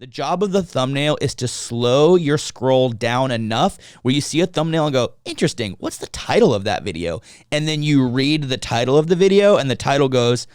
The job of the thumbnail is to slow your scroll down enough where you see a thumbnail and go, interesting, what's the title of that video? And then you read the title of the video and the title goes,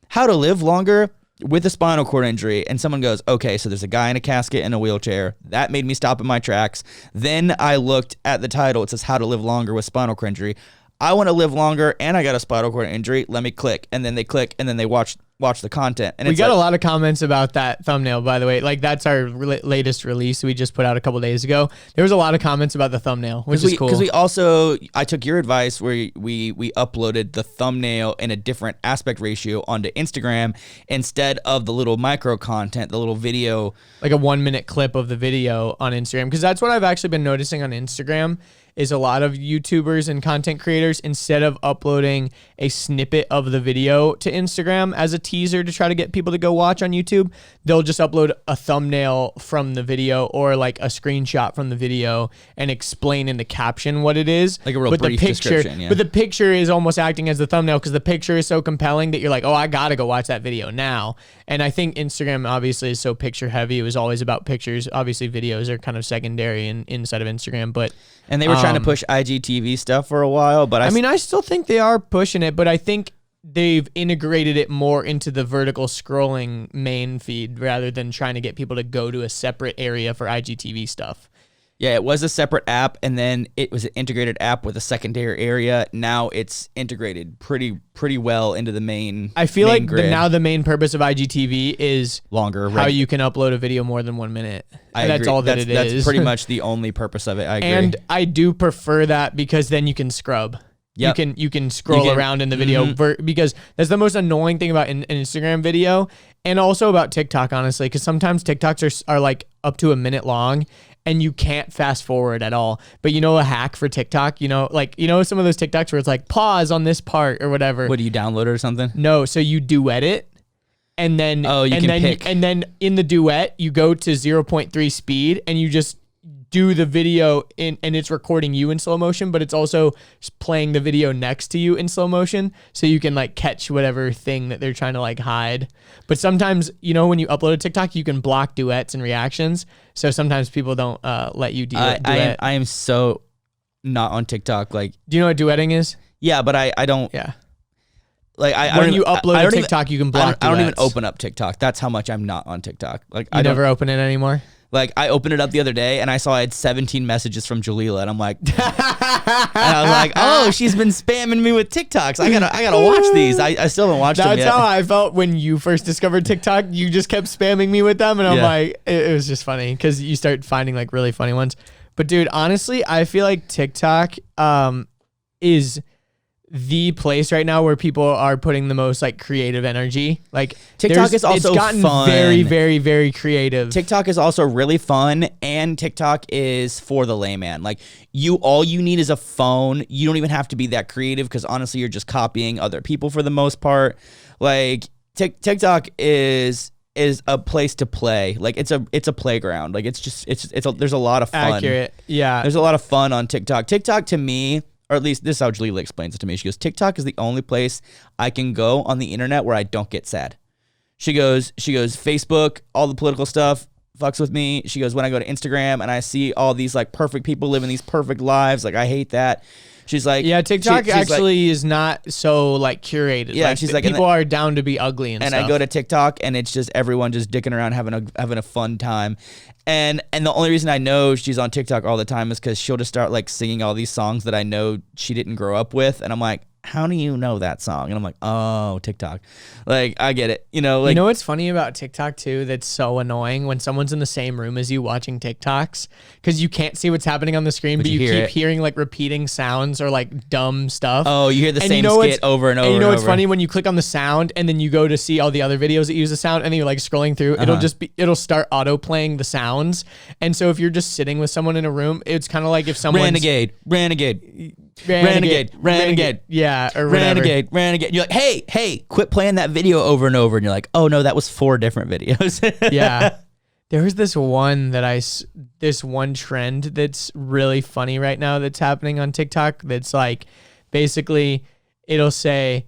how to live longer with a spinal cord injury. And someone goes, okay, so there's a guy in a casket in a wheelchair. That made me stop in my tracks. Then I looked at the title. It says how to live longer with spinal cord injury. I want to live longer and I got a spinal cord injury. Let me click. And then they click and then they watch the content. And we got a lot of comments about that thumbnail, by the way. Like, that's our latest release we just put out a couple days ago. There was a lot of comments about the thumbnail, which is cool. Because I took your advice where we uploaded the thumbnail in a different aspect ratio onto Instagram instead of the little micro content, the little video. Like a 1 minute clip of the video on Instagram. Because that's what I've actually been noticing on Instagram is a lot of YouTubers and content creators, instead of uploading a snippet of the video to Instagram as a teaser to try to get people to go watch on YouTube, they'll just upload a thumbnail from the video or like a screenshot from the video and explain in the caption what it is. Like a real brief description, yeah. But the picture is almost acting as the thumbnail because the picture is so compelling that you're like, oh, I got to go watch that video now. And I think Instagram obviously is so picture heavy. It was always about pictures. Obviously videos are kind of secondary inside of Instagram, but... And they were trying to push IGTV stuff for a while, but I still think they are pushing it, but I think they've integrated it more into the vertical scrolling main feed rather than trying to get people to go to a separate area for IGTV stuff. Yeah, it was a separate app, and then it was an integrated app with a secondary area. Now it's integrated pretty well into the main. I feel like now the main purpose of IGTV is longer, how you can upload a video more than 1 minute. That's agree. all that it is. That's pretty much the only purpose of it. I agree. And I do prefer that because then you can scrub. Yep. You can scroll around in the video because that's the most annoying thing about an Instagram video, and also about TikTok, honestly, because sometimes TikToks are like up to a minute long and you can't fast forward at all. But a hack for TikTok, some of those TikToks where it's like pause on this part or whatever. What, do you download it or something? No, so you duet it. And then pick. And then in the duet, you go to 0.3 speed and you just do the video and it's recording you in slow motion, but it's also playing the video next to you in slow motion, so you can like catch whatever thing that they're trying to like hide. But sometimes, when you upload a TikTok, you can block duets and reactions, so sometimes people don't let you duet. I am so not on TikTok. Like, do you know what duetting is? Yeah, but I don't. Yeah. Like when you upload a TikTok, you can block. I don't even open up TikTok. That's how much I'm not on TikTok. Like, I never open it anymore. Like, I opened it up the other day and I saw I had 17 messages from Jalila, and I'm like, and I was like, oh, she's been spamming me with TikToks. I gotta watch these. I still haven't watched them yet. That's how I felt when you first discovered TikTok. You just kept spamming me with them, and I'm like, it was just funny because you start finding like really funny ones. But dude, honestly, I feel like TikTok is the place right now where people are putting the most like creative energy. Like, TikTok is also it's gotten fun. very, very, very creative. TikTok is also really fun, and TikTok is for the layman. Like, all you need is a phone. You don't even have to be that creative because honestly, you're just copying other people for the most part. Like, TikTok is a place to play. Like, it's a playground. Like, there's a lot of fun. Accurate. Yeah. There's a lot of fun on TikTok. TikTok to me, or at least this is how Jalila explains it to me. She goes, TikTok is the only place I can go on the internet where I don't get sad. She goes, Facebook, all the political stuff fucks with me. She goes, when I go to Instagram and I see all these like perfect people living these perfect lives, like I hate that. She's like, yeah, TikTok actually is not so like curated. Yeah, like, she's like, people are down to be ugly and stuff. I go to TikTok and it's just everyone just dicking around having a fun time. And the only reason I know she's on TikTok all the time is because she'll just start like singing all these songs that I know she didn't grow up with, and I'm like, how do you know that song? And I'm like, oh, TikTok. Like, I get it. Like, you know what's funny about TikTok too that's so annoying? When someone's in the same room as you watching TikToks, because you can't see what's happening on the screen, but you keep hearing like repeating sounds or like dumb stuff. Oh, you hear the same skit over and over. And you know what's over. funny? When you click on the sound and then you go to see all the other videos that use the sound, and then you're like scrolling through, it'll start auto playing the sounds. And so if you're just sitting with someone in a room, it's kind of like if someone renegade. Yeah, or renegade. You're like, hey, quit playing that video over and over. And you're like, oh no, that was 4 different videos. Yeah. There was this one trend that's really funny right now that's happening on TikTok. That's like, basically it'll say,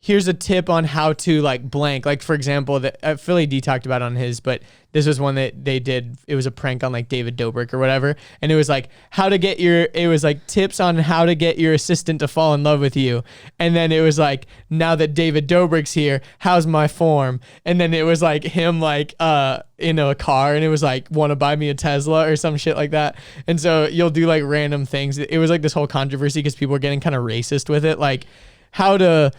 here's a tip on how to like blank. Like for example, that Philly D talked about on his, but this was one that they did. It was a prank on like David Dobrik or whatever. And it was like it was like tips on how to get your assistant to fall in love with you. And then it was like, now that David Dobrik's here, how's my form? And then it was like him like in a car, and it was like, want to buy me a Tesla or some shit like that. And so you'll do like random things. It was like this whole controversy because people were getting kind of racist with it. Like how to,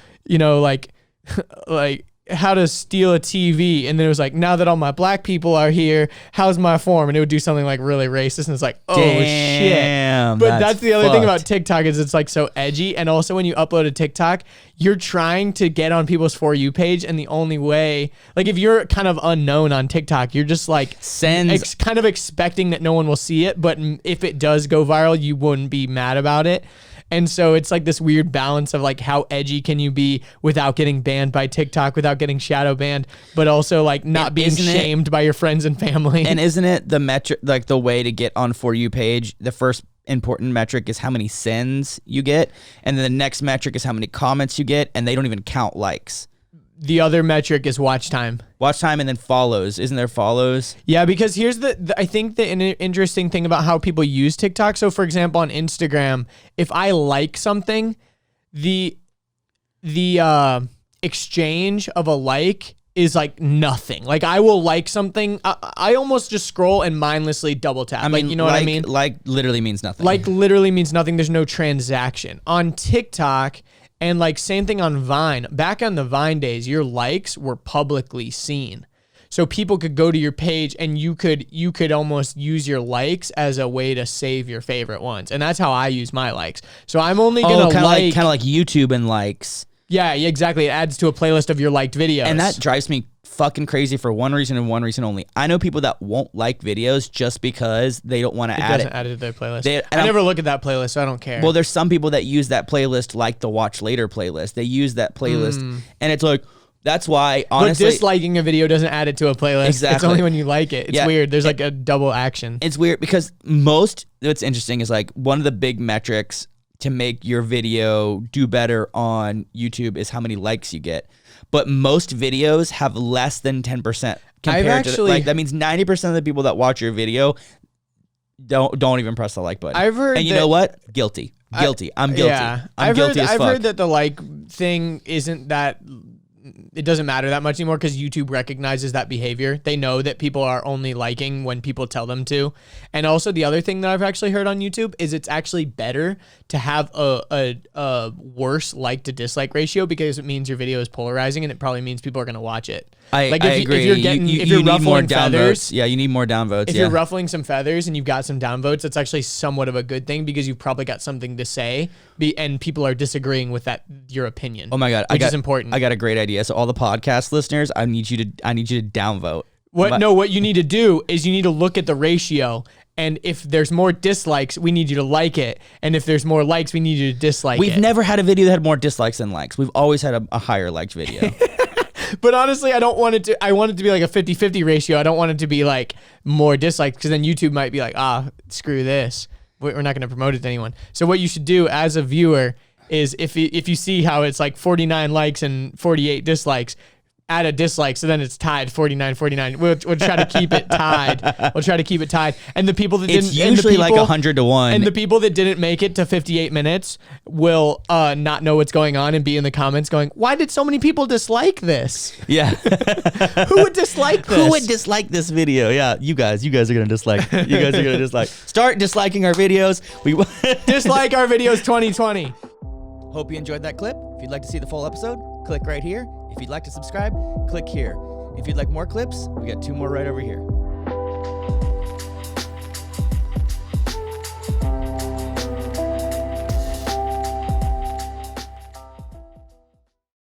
like how to steal a TV. And then it was like, now that all my black people are here, how's my form? And it would do something like really racist. And it's like, oh Damn, shit. But that's the other thing fucked. about TikTok is it's like so edgy. And also when you upload a TikTok, you're trying to get on people's For You page. And the only way, like if you're kind of unknown on TikTok, you're just like kind of expecting that no one will see it. But if it does go viral, you wouldn't be mad about it. And so it's like this weird balance of like how edgy can you be without getting banned by TikTok, without getting shadow banned, but also like not being shamed by your friends and family. And isn't it the metric, like the way to get on For You page, the first important metric is how many sends you get, and then the next metric is how many comments you get, and they don't even count likes. The other metric is watch time. Watch time and then follows. Isn't there follows? Yeah, because here's I think the interesting thing about how people use TikTok. So for example, on Instagram, if I like something, the exchange of a like is like nothing. Like I will like something. I almost just scroll and mindlessly double tap. I mean, like, you know what I mean? Like literally means nothing. Like literally means nothing. There's no transaction. On TikTok, and like same thing on Vine. Back on the Vine days, your likes were publicly seen. So people could go to your page and you could almost use your likes as a way to save your favorite ones. And that's how I use my likes. So I'm only going to kind of like YouTube and likes. Yeah, exactly. It adds to a playlist of your liked videos. And that drives me fucking crazy for one reason and one reason only. I know people that won't like videos just because they don't want to add it. It doesn't add it to their playlist. I never look at that playlist, so I don't care. Well, there's some people that use that playlist like the watch later playlist. They use that playlist and it's like, that's why, honestly. But disliking a video doesn't add it to a playlist. Exactly. It's only when you like it. It's weird. There's like a double action. It's weird because what's interesting is like one of the big metrics to make your video do better on YouTube is how many likes you get. But most videos have less than 10% compared to like that means 90% of the people that watch your video don't even press the like button. I've heard, and you know what? Guilty. I'm guilty. Yeah. I'm guilty as fuck. I've heard that the like thing isn't that. It doesn't matter that much anymore because YouTube recognizes that behavior. They know that people are only liking when people tell them to. And also the other thing that I've actually heard on YouTube is it's actually better to have a worse like to dislike ratio because it means your video is polarizing and it probably means people are going to watch it. I agree. If you're need more ruffling feathers, yeah, you need more downvotes. If you're ruffling some feathers and you've got some downvotes, that's actually somewhat of a good thing because you've probably got something to say, and people are disagreeing with your opinion. Oh my god, which is important. I got a great idea. So all the podcast listeners, I need you to downvote. What you need to do is you need to look at the ratio. And if there's more dislikes, we need you to like it. And if there's more likes, we need you to dislike it. We've never had a video that had more dislikes than likes. We've always had a higher liked video. But honestly, I want it to be like a 50-50 ratio. I don't want it to be like more dislikes because then YouTube might be like, screw this. We're not going to promote it to anyone. So what you should do as a viewer is if you see how it's like 49 likes and 48 dislikes, add a dislike, so then it's tied 49-49. We'll try to keep it tied. And the people that didn't, it's usually like 100 to 1. And the people that didn't make it to 58 minutes will not know what's going on and be in the comments going, "Why did so many people dislike this?" Yeah, who would dislike this? Who would dislike this video? Yeah, you guys are gonna dislike. You guys are gonna dislike. Start disliking our videos. We dislike our videos 2020. Hope you enjoyed that clip. If you'd like to see the full episode, click right here. If you'd like to subscribe, click here. If you'd like more clips, we got 2 more right over here.